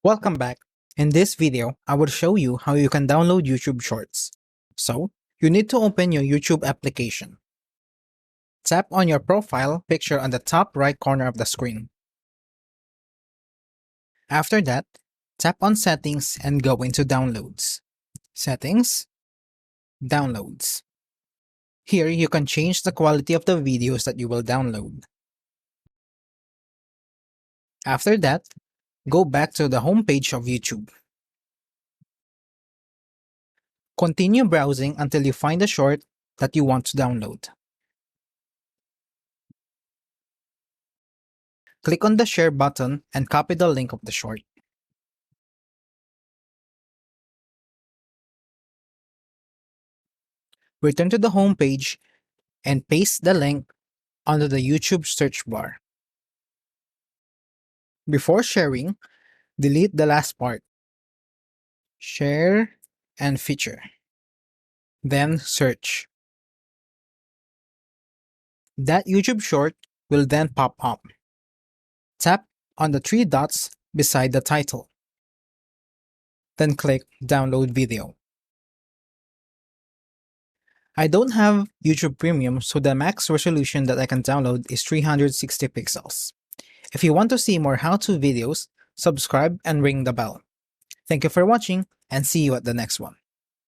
Welcome back. In this video, I will show you how you can download YouTube Shorts. So, you need to open your YouTube application. Tap on your profile picture on the top right corner of the screen. After that, tap on Settings and go into Downloads. Settings, Downloads. Here you can change the quality of the videos that you will download. After that, go back to the home page of YouTube. Continue browsing until you find the short that you want to download. Click on the share button and copy the link of the short. Return to the home page and paste the link under the YouTube search bar. Before sharing, delete the last part. Share and feature. Then search. That YouTube short will then pop up. Tap on the three dots beside the title. Then click Download Video. I don't have YouTube Premium, so the max resolution that I can download is 360 pixels. If you want to see more how-to videos, subscribe and ring the bell. Thank you for watching and see you at the next one.